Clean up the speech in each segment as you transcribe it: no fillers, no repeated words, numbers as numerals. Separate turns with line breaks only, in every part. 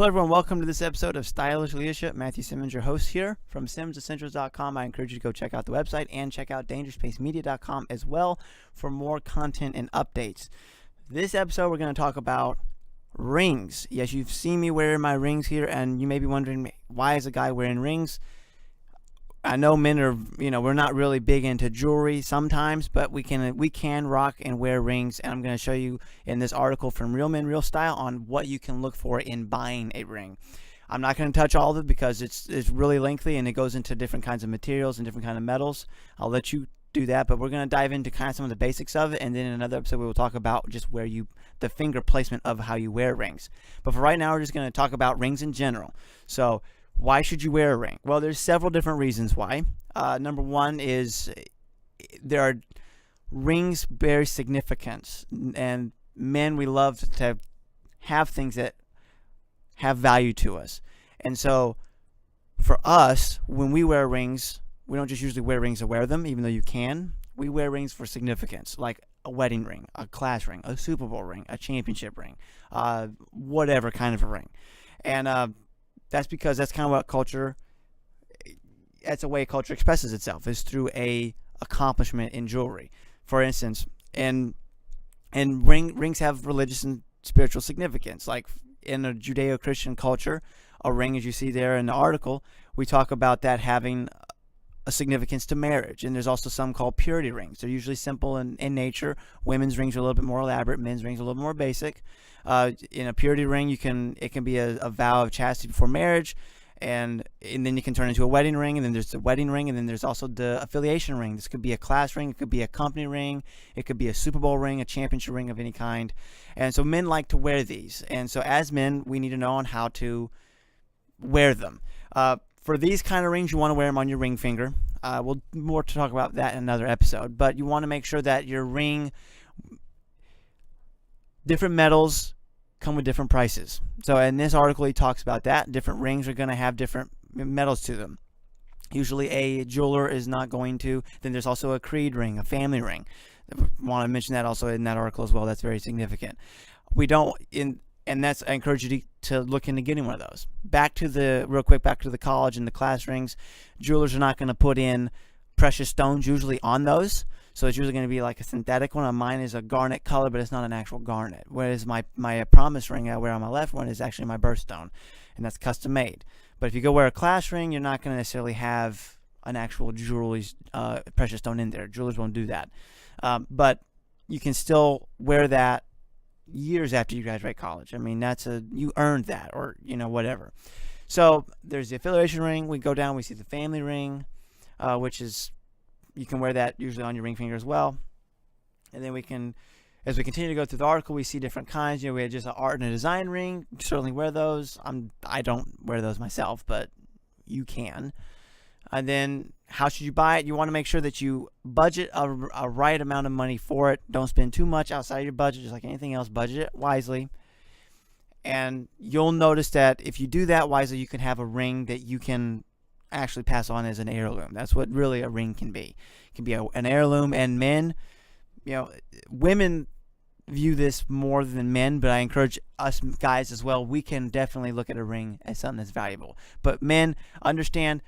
Hello everyone, welcome to this episode of Stylish Leadership. Matthew Simmons, your host here from SimmonsEssentials.com. I encourage you to go check out the website and check out DangerousSpaceMedia.com as well for more content and updates. This episode we're going to talk about rings. Yes, you've seen me wearing my rings here, and you may be wondering, why is a guy wearing rings? I know men are, we're not really big into jewelry sometimes, but we can rock and wear rings, and I'm going to show you in this article from Real Men, Real Style on what you can look for in buying a ring. I'm not going to touch all of it because it's really lengthy and it goes into different kinds of materials and different kinds of metals. I'll let you do that, but we're going to dive into kind of some of the basics of it, and then in another episode we will talk about just the finger placement of how you wear rings. But for right now, we're just going to talk about rings in general. So why should you wear a ring? Well, there's several different reasons why. Number one is there are rings bear significance, and men, we love to have things that have value to us. And so for us, when we wear rings, we don't just usually wear rings to wear them, even though you can. We wear rings for significance, like a wedding ring, a class ring, a Super Bowl ring, a championship ring, whatever kind of a ring. And that's because that's kind of what culture, that's a way culture expresses itself, is through a accomplishment in jewelry. For instance, and rings have religious and spiritual significance. Like in a Judeo-Christian culture, a ring, as you see there in the article, we talk about that having a significance to marriage. And there's also some called purity rings. They're usually simple in nature. Women's rings are a little bit more elaborate. Men's rings are a little more basic. In a purity ring, it can be a vow of chastity before marriage, and then you can turn into a wedding ring, and then there's the wedding ring, and then there's also the affiliation ring. This could be a class ring, it could be a company ring, it could be a Super Bowl ring, a championship ring of any kind. And so men like to wear these, and so as men, we need to know on how to wear them. For these kind of rings, you want to wear them on your ring finger. We'll more to talk about that in another episode, but you want to make sure that your ring, different metals come with different prices. So in this article, he talks about that. Different rings are going to have different metals to them. Usually a jeweler is not going to. Then there's also a creed ring, a family ring. I want to mention that also in that article as well. That's very significant. And I encourage you to look into getting one of those. Back to the college and the class rings. Jewelers are not going to put in precious stones usually on those. So it's usually going to be like a synthetic one. Mine is a garnet color, but it's not an actual garnet. Whereas my promise ring I wear on my left one is actually my birthstone, and that's custom made. But if you go wear a class ring, you're not going to necessarily have an actual jewelry precious stone in there. Jewelers won't do that. But you can still wear that years after you graduate college. I mean, you earned that, or whatever. So there's the affiliation ring. We go down, we see the family ring, which is, you can wear that usually on your ring finger as well. And then as we continue to go through the article, we see different kinds. We have just an art and a design ring. You certainly wear those. I don't wear those myself, but you can. And then how should you buy it? You want to make sure that you budget a right amount of money for it. Don't spend too much outside your budget, just like anything else. Budget it wisely. And you'll notice that if you do that wisely, you can have a ring that you can actually pass on as an heirloom. That's what really a ring can be. It can be an heirloom. And men, women view this more than men, but I encourage us guys as well. We can definitely look at a ring as something that's valuable. But men, understand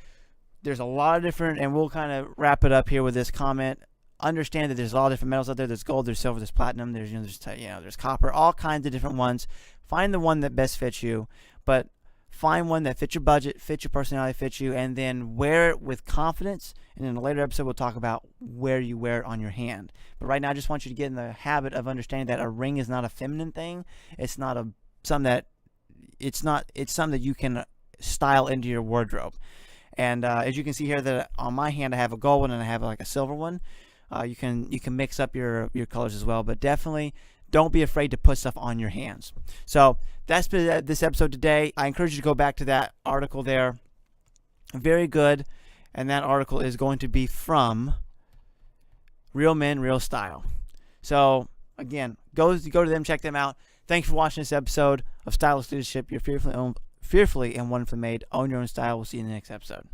there's a lot of different, and we'll kind of wrap it up here with this comment. Understand that there's a lot of different metals out there. There's gold, there's silver, there's platinum, there's copper, all kinds of different ones. Find the one that best fits you, but find one that fits your budget, fits your personality, fits you, and then wear it with confidence. And in a later episode, we'll talk about where you wear it on your hand. But right now, I just want you to get in the habit of understanding that a ring is not a feminine thing. It's something that you can style into your wardrobe. And as you can see here, that on my hand, I have a gold one and I have like a silver one. You can mix up your colors as well, but definitely don't be afraid to put stuff on your hands. So that's been this episode today. I encourage you to go back to that article there. Very good. And that article is going to be from Real Men, Real Style. So again, go to them, check them out. Thanks for watching this episode of Stylish Leadership. You're fearfully and wonderfully made. Own your own style. We'll see you in the next episode.